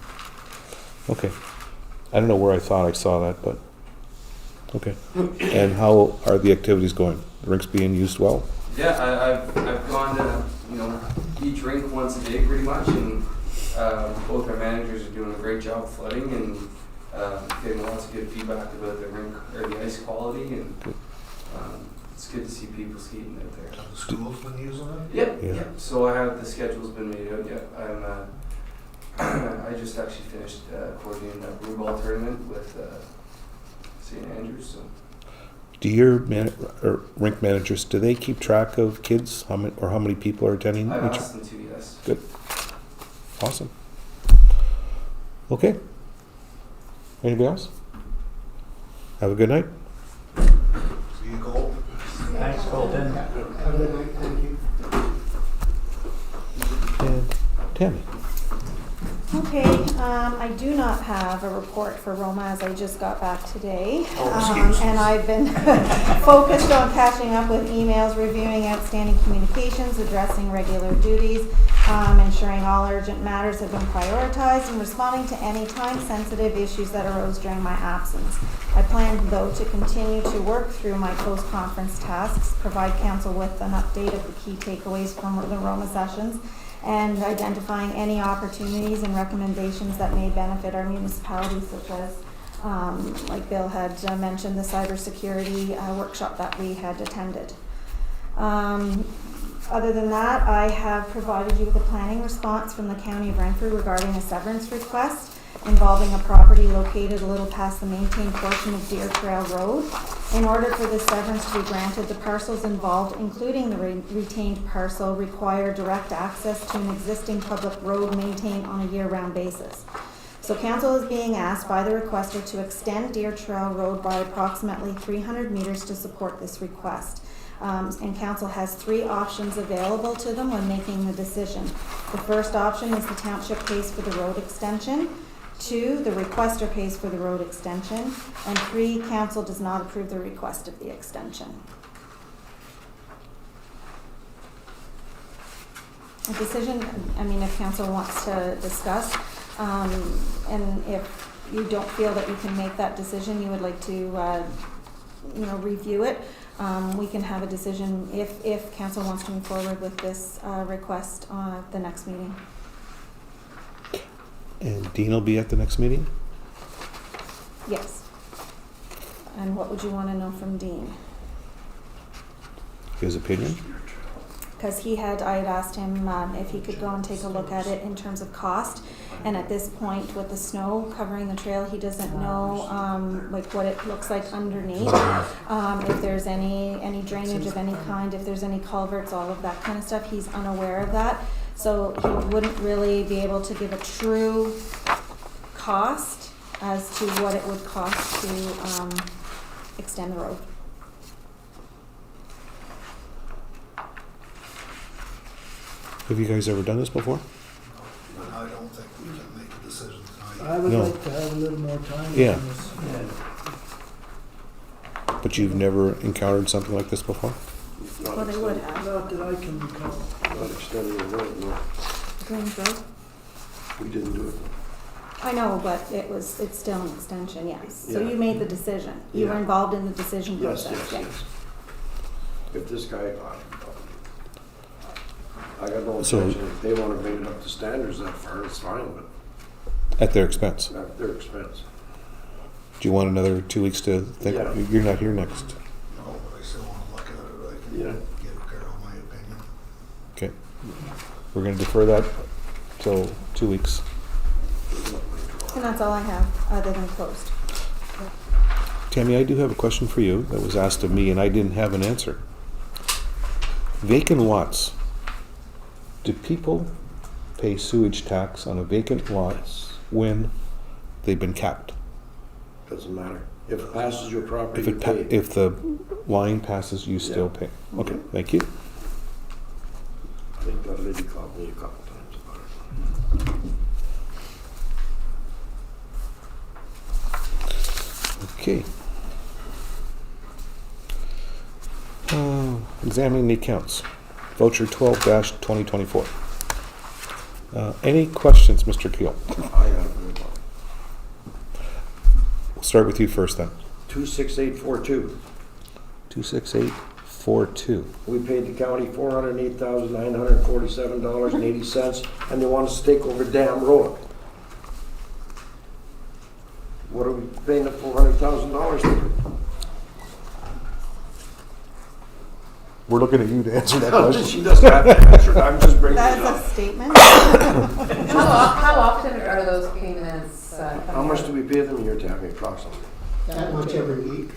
Okay. I don't know where I thought I saw that, but, okay. And how are the activities going? The rink's being used well? Yeah, I've gone to each rink once a day pretty much, and both our managers are doing a great job flooding and getting lots of good feedback about the rink or the ice quality, and it's good to see people skating out there. Have the schools been using it? Yep, Yeah. yep. So I have the schedule's been made out yet. I just actually finished coordinating that blue ball tournament with St. Andrews. So Do your rink managers, do they keep track of kids, how many people are attending? I've each? asked them to, yes. Good. Awesome. Okay. Anybody else? Have a good night. See you, Cole. Thanks, Colton. Have a good night, thank you. And Tammy. Okay, I do not have a report for Roma as I just got back today. And I've been focused on catching up with emails, reviewing outstanding communications, addressing regular duties, ensuring all urgent matters have been prioritized, and responding to any time-sensitive issues that arose during my absence. I plan, though, to continue to work through my post-conference tasks, provide council with an update of the key takeaways from the Roma sessions, and identifying any opportunities and recommendations that may benefit our municipality, such as, like Bill had mentioned, the cybersecurity workshop that we had attended. Other than that, I have provided you with a planning response from the County of Renfrew regarding a severance request involving a property located a little past the maintained portion of Deer Trail Road. In order for the severance to be granted, the parcels involved, including the retained parcel, require direct access to an existing public road maintained on a year-round basis. So council is being asked by the requester to extend Deer Trail Road by approximately 300 meters to support this request. And council has 3 options available to them when making the decision. The first option is the township pays for the road extension. 2, the requester pays for the road extension. And 3, council does not approve the request of the extension. A decision, I mean, if council wants to discuss, and if you don't feel that you can make that decision, you would like to, review it, we can have a decision if council wants to move forward with this request at the next meeting. And Dean will be at the next meeting? Yes. And what would you want to know from Dean? His opinion? Because I had asked him if he could go and take a look at it in terms of cost. And at this point, with the snow covering the trail, he doesn't know what it looks like underneath. If there's any drainage of any kind, if there's any culverts, all of that kind of stuff, he's unaware of that. So he wouldn't really be able to give a true cost as to what it would cost to extend the road. Have you guys ever done this before? But I don't think we can make a decision tonight. I would No. like to have a little more time Yeah. on this. But you've never encountered something like this before? Not Well, they would have. Not that I can recall. Not extending the road, no. Grange Road? We didn't do it. I know, but it's still an extension, yes. So Yeah. you made the decision. You were Yeah. involved in the decision Yes, process. yes, yeah. yes. If this guy, I got no So- intention, if they wanna bring it up to standards that far, it's fine, but At their expense? at their expense. Do you want another 2 weeks to think? Yeah. You're not here next. No, but I still wanna look at it. I Yeah. can give Carol my opinion. Okay. We're gonna defer that till 2 weeks. And that's all I have, other than closed. Tammy, I do have a question for you that was asked of me and I didn't have an answer. Vacant lots. Do people pay sewage tax on a vacant lot when they've been capped? Doesn't matter. If it passes your property, If you it pay. if the line passes, you still pay. Okay, thank you. I think that lady called me a couple times about it. Okay. Examining the accounts. Voucher 12-2024. Any questions, Mr. Keel? I got it. We'll start with you first then. 26842. 26842. 4-2. We paid the county $408,947.80, and they want us to take over Dam Road. What are we paying the $400,000 for? We're looking at you to answer that question. She doesn't have to answer it, I'm just bringing it That is up. a statement. How often are those payments coming? How much do we pay them a year, Tammy, approximately? That much every week.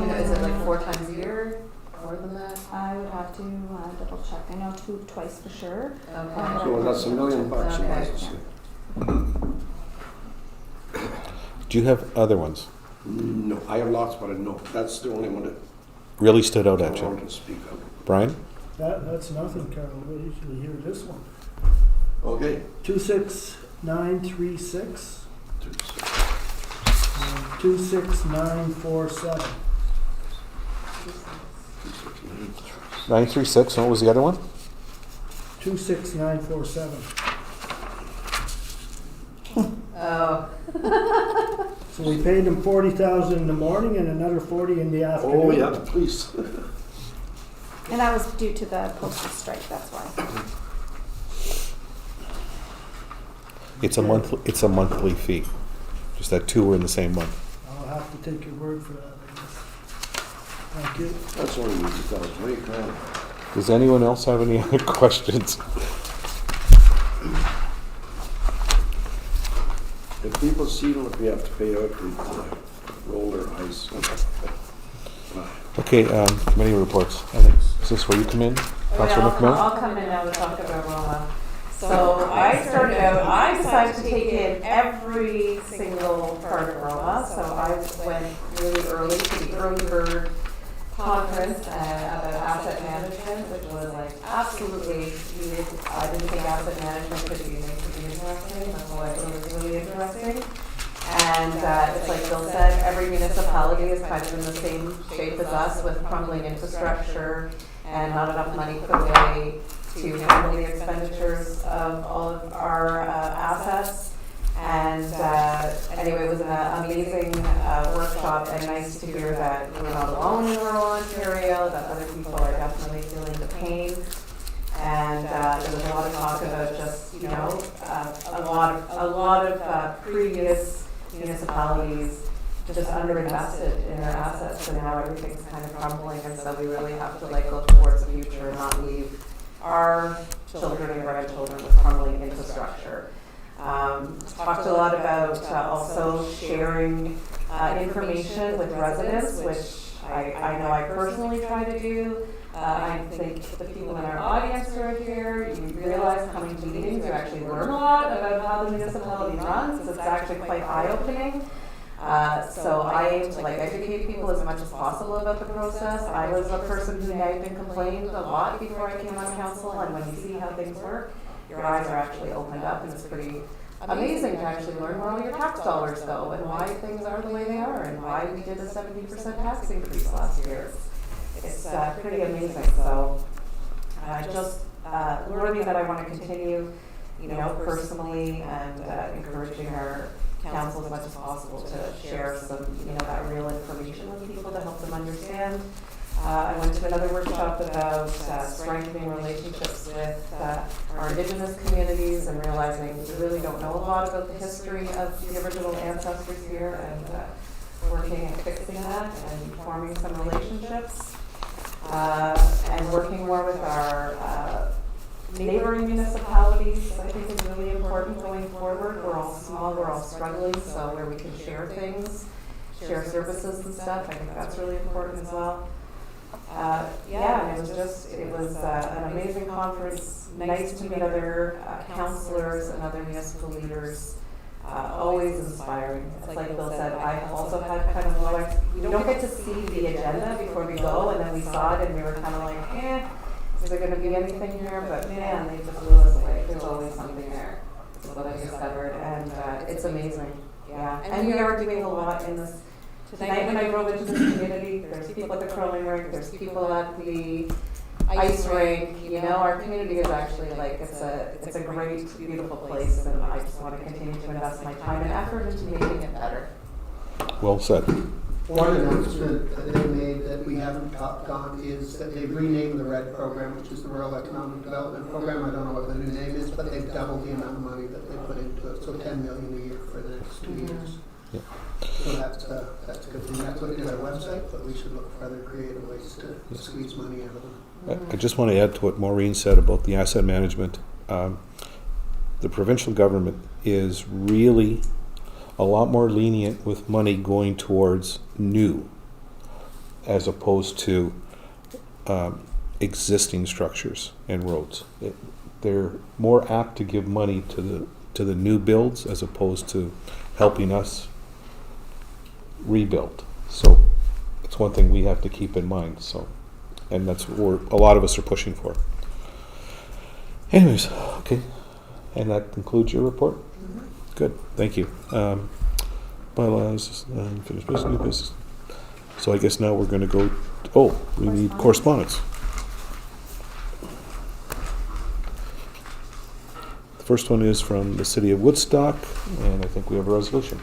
You know, is it like 4 times a year? More than that? I would have to double check. I know twice for sure. Okay. So that's $1 million, you might as well say. Do you have other ones? No, I have lots, but I know, that's the only one that Really stood out I at you? wanted to speak of. Brian? That's nothing, Carol, we usually hear this one. Okay. 26936 and 26947. 936, what was the other one? 26947. Oh. So we paid them 40,000 in the morning and another 40 in the afternoon. Oh, yeah, please. And that was due to the postal strike, that's why. It's a monthly fee. Just that 2 were in the same month. I'll have to take your word for that, I guess. Thank you. That's only $20,000. Does anyone else have any other questions? If people see them, if we have to pay out, we roll their eyes. Okay, committee reports. I think, is this where you come in? Councilor McMillan? I'll come in now to talk about Roma. So I decided to take in every single part of Roma. So I went really early to the early bird conference about asset management, which was like absolutely, I didn't think asset management could be interesting. That's why it was really interesting. And it's like Bill said, every municipality is kind of in the same shape as us with crumbling infrastructure and not enough money put away to handle the expenditures of all of our assets. And anyway, it was an amazing workshop, and nice to hear that we're not alone in rural Ontario, that other people are definitely feeling the pain. And there was a lot of talk about just, you know, a lot of previous municipalities just underinvested in their assets, and now everything's kind of crumbling, and so we really have to like go towards the future and not leave our children and grandchildren with crumbling infrastructure. Talked a lot about also sharing information with residents, which I know I personally try to do. I think the people in our audience who are here, you realize coming to meetings, you actually learn a lot about how the municipality runs. It's actually quite eye-opening. So I aim to like educate people as much as possible about the process. I was a person who nagged and complained a lot before I came on council, and when you see how things work, your eyes are actually opened up, and it's pretty amazing to actually learn where all your tax dollars go and why things are the way they are and why we did a 70% tax increase last year. It's pretty amazing. So just learning that I want to continue, you know, personally, and encouraging our council as much as possible to share some, you know, that real information with people to help them understand. I went to another workshop about strengthening relationships with our Indigenous communities and realizing we really don't know a lot about the history of the original ancestors here, and working at fixing that and forming some relationships, and working more with our neighboring municipalities, I think is really important going forward. We're all small, we're all struggling, so where we can share things, share services and stuff, I think that's really important as well. Yeah, and it was an amazing conference. Nice to meet other councillors and other municipal leaders. Always inspiring. It's like Bill said, I also had kind of like, we don't get to see the agenda before we go, and then we saw it and we were kind of like, is there going to be anything here? But man, they just blew us away. There's always something there. That's what I discovered, and it's amazing. Yeah, and we are doing a lot in this. Tonight when I drove into this community, there's people at the curling rink, there's people at the ice rink. You know, our community is actually like, it's a great, beautiful place, and I just want to continue to invest my time and effort into making it better. Well said. One announcement that they made that we haven't talked on is that they've renamed the RED program, which is the Rural Economic Development Program. I don't know what the new name is, but they've doubled the amount of money that they put into it, so 10 million a year for the next 2 years. Yeah. So that's a good thing. That's what is our website, but we should look for other creative ways to squeeze money out of them. I just want to add to what Maureen said about the asset management. The provincial government is really a lot more lenient with money going towards new as opposed to existing structures and roads. They're more apt to give money to the new builds as opposed to helping us rebuild. So it's one thing we have to keep in mind. So, and that's what a lot of us are pushing for. Anyways, okay, and that concludes your report. Good, thank you. Bylaws, unfinished business, new business. So I guess now we're going to go. Oh, we need correspondence. The first one is from the city of Woodstock, and I think we have a resolution.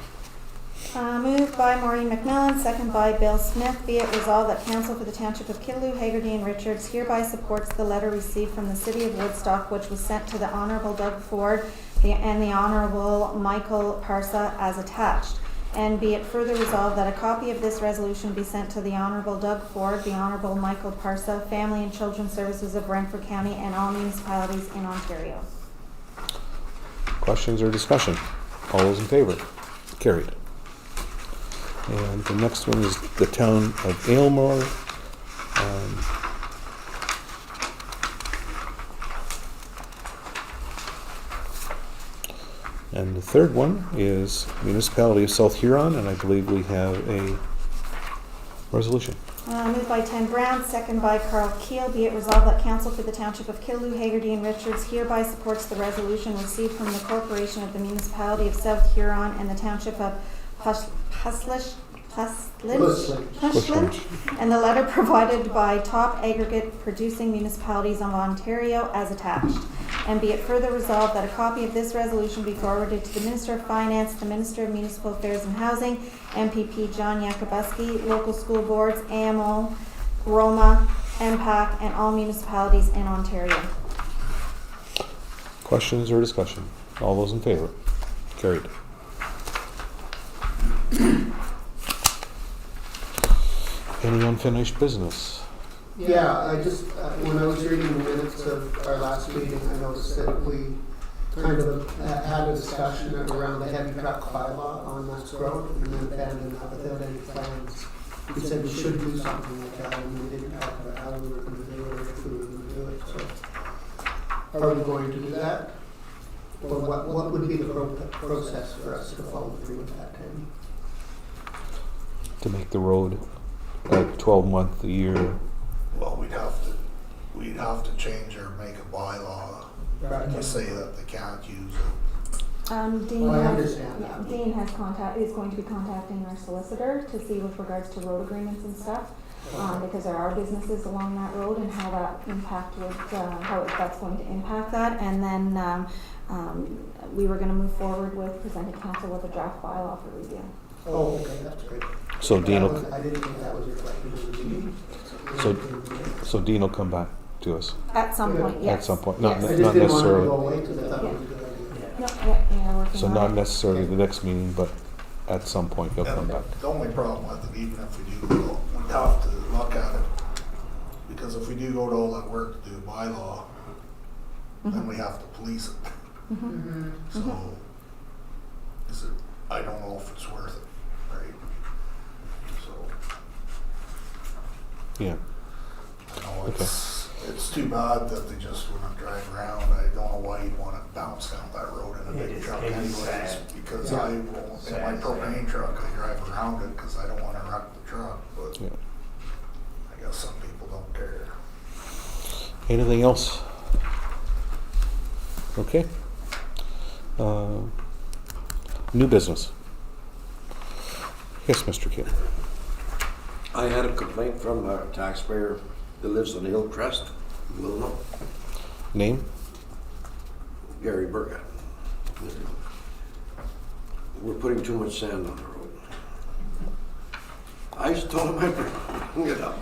Moved by Maureen McMillan, second by Bill Smith. Be it resolved that Council for the Township of Killaloe, Hagerty and Richards hereby supports the letter received from the City of Woodstock, which was sent to the Honourable Doug Ford and the Honourable Michael Parsa as attached. And be it further resolved that a copy of this resolution be sent to the Honourable Doug Ford, the Honourable Michael Parsa, Family and Children's Services of Brantford County, and all municipalities in Ontario. Questions or discussion? All those in favor? Carried. And the next one is the town of Aylmore. And the third one is Municipality of South Huron, and I believe we have a resolution. Moved by Tim Brown, second by Carl Keel. Be it resolved that Council for the Township of Killaloe, Hagerty and Richards hereby supports the resolution received from the Corporation of the Municipality of South Huron and the Township of Puslish, and the letter provided by top aggregate producing municipalities of Ontario as attached. And be it further resolved that a copy of this resolution be forwarded to the Minister of Finance, the Minister of Municipal Affairs and Housing, MPP John Yakubuski, local school boards, AMO, Roma, MPAC, and all municipalities in Ontario. Questions or discussion? All those in favor? Carried. Any unfinished business? Yeah, I just, when I was reading the minutes of our last meeting, I noticed that we kind of had a discussion around the heavy truck bylaw on Mass Road and then abandoned that without any plans. We said we should do something like that, and we didn't talk about how we were going to do it or if we were going to do it. So, are we going to do that? Or what would be the process for us to follow through with that, Tammy? To make the road a 12-month a year. Well, we'd have to change or make a bylaw to say that they can't use it. Dean I has, understand that. Dean has is going to be contacting our solicitor to see with regards to road agreements and stuff, because there are businesses along that road and how that how that's going to impact that. And then we were going to move forward with presenting council with a draft bylaw for review. Oh, okay, that's great. So Dean will, I didn't think that was reflected in the meeting. so Dean will come back to us At some point, yes. at some point. Not, Yes. I not just didn't want to necessarily. go away because I thought it was a good idea. No, yeah, working So on not it. necessarily the next meeting, but at some point he'll come And back. the only problem with it, even if we do go, we'd have to look at it, because if we do go to all that work to do a bylaw, then we have to police it. Mhm. So, is it, I don't know if it's worth it, right? So, Yeah. I know it's too bad that they just wouldn't drive around. I don't know why you'd want to bounce down that road in a It big is- truck it is anyways, sad. because Yeah. I won't, in my propane truck, I drive around it because I don't want to wreck the truck, but Yeah. I guess some people don't care. Anything else? Okay. New business. Yes, Mr. Kidd. I had a complaint from a taxpayer that lives on Hillcrest, Wilno, Name? Gary Burkett. We're putting too much sand on the road. I just told him I'd bring it up.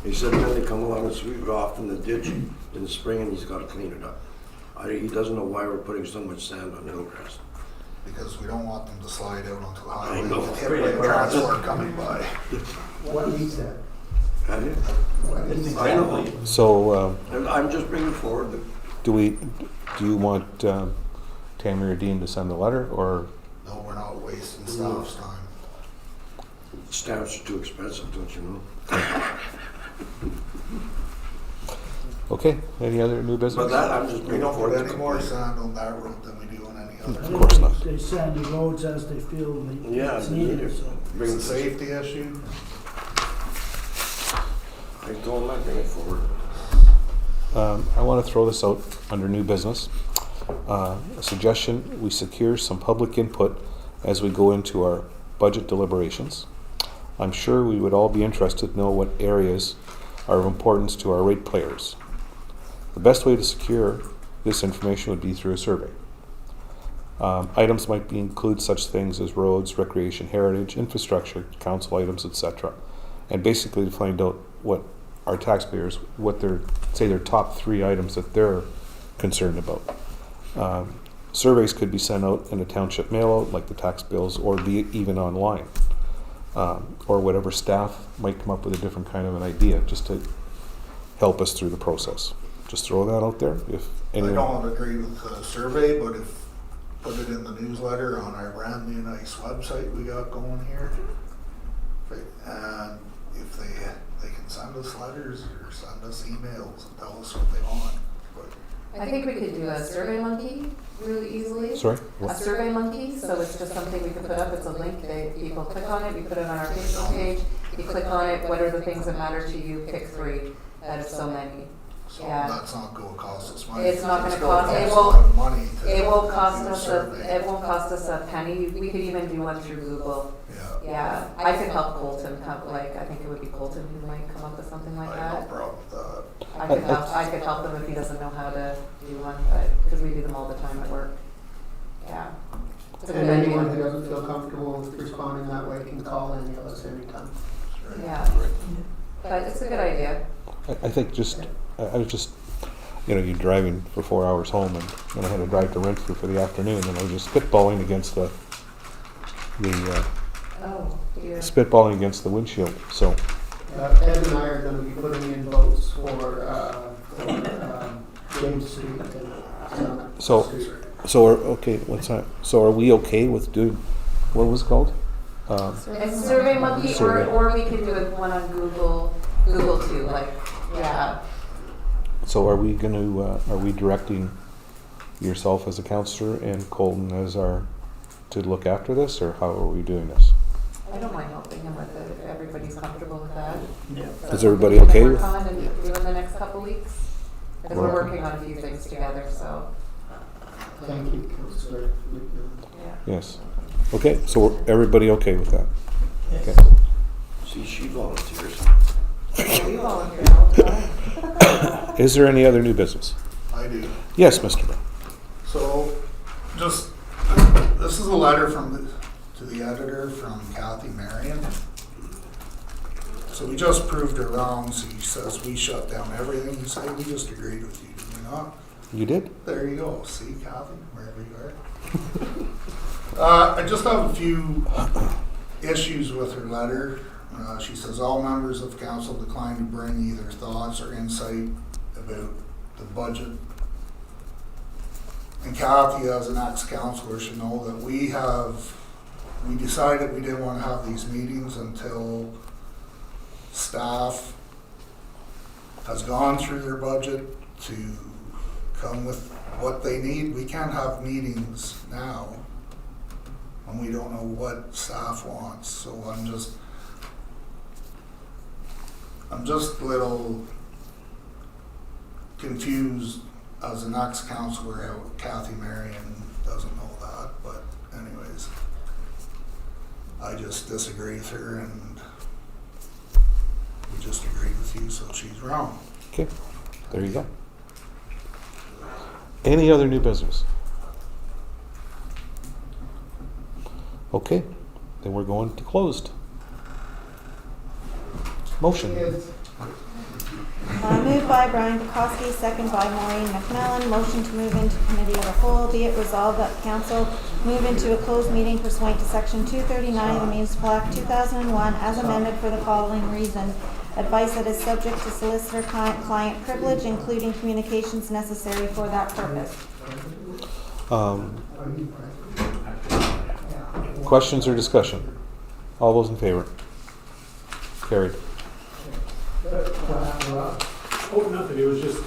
He said then they come along and sweep it off in the ditch in the spring and he's gotta clean it up. He doesn't know why we're putting so much sand on Hillcrest. Because we don't want them to slide out onto the I highway. know. Hit by a transport coming by. What needs that? Have you? What needs I know. So, I'm just bringing forward the do you want Tammy or Dean to send a letter, or? No, we're not wasting staff's time. stamps are too expensive, don't you know? Okay, any other new business? But that, I'm just We bringing don't forward put the any more complaint. sand on that road than we do on any I other. think course not. They sand the roads as they feel Yeah, it's needed, so. Bring It's a the safety issue. I told him I'd bring it forward. I want to throw this out under new business. A suggestion, we secure some public input as we go into our budget deliberations. I'm sure we would all be interested to know what areas are of importance to our ratepayers. The best way to secure this information would be through a survey. Items might include such things as roads, recreation, heritage, infrastructure, council items, etc. And basically to find out what our taxpayers, what their top 3 items that they're concerned about. Surveys could be sent out in a township mail-out, like the tax bills, or be even online. Or whatever staff might come up with a different kind of an idea, just to help us through the process. Just throw that out there. If I anyone, don't agree with the survey, but if, put it in the newsletter on our brand new nice website we got going here. And if they can send us letters or send us emails and tell us what they want. But I think we could do a Survey Monkey really easily. sorry, A what? Survey Monkey, so it's just something we can put up, it's a link, people click on it, we put it on our Facebook page, you click on it, what are the things that matter to you, pick 3 out of so many. so Yeah. that's not gonna cost us money. It's not gonna gonna cost- it a won't- lot of money to It won't cost do a us survey. it won't cost us a penny, we could even do one through Google. Yeah, Yeah, I could help Colton, I think it would be Colton who might come up with something like I have no that. problem with that. I could help him if he doesn't know how to do one, but, because we do them all the time at work. Yeah. It's a good And anyone who idea. doesn't feel comfortable with responding that way can call any of us anytime. Right. Yeah, but it's a good idea. I think I was just, you're driving for 4 hours home, and then I had to drive to Renfrew for the afternoon, and I was just spitballing against the Oh, dear. windshield. So, Ed and I are gonna be putting in votes for James Street and So- what's that? So are we okay with doing, what was it called? It's Survey Monkey, Survey. or we could do it one on Google too, like, yeah. So are we are we directing yourself as a counselor and Colton as to look after this, or how are we doing this? I don't mind helping him with it, if everybody's comfortable with that. Yeah. That's Is everybody something okay we with- can work on and do in the next couple weeks, because we're Well- working on a few things together, so, Thank you, Councillor. yeah. Yes. Okay, so everybody okay with that? Yes. See, she volunteers. Yeah, we volunteer all the time. Is there any other new business? I do. Yes, Mr. Brown. So, this is a letter to the editor from Kathy Marion. So we just proved her wrong, so he says we shut down everything. You say we just agreed with you, did we not? You did? There you go. See, Kathy, wherever you are. I just have a few issues with her letter. She says all members of council decline to bring either thoughts or insight about the budget. And Kathy, as an ex-councilor, should know that we decided we didn't want to have these meetings until staff has gone through their budget to come with what they need. We can't have meetings now when we don't know what staff wants. So I'm just a little confused as an ex-councilor how Kathy Marion doesn't know that, but anyways, I just disagree with her and we just agreed with you, so she's wrong. Okay, there you go. Any other new business? Okay, then we're going to closed. Motion. Moved by Brian Bukowski, second by Maureen McMillan. Motion to move into committee of the whole. Be it resolved that council move into a closed meeting pursuant to section 239 of the Municipal Act 2001 as amended for the following reason. Advice that is subject to solicitor-client privilege, including communications necessary for that purpose. Questions or discussion? All those in favor? Carried. Oh, nothing, it was just,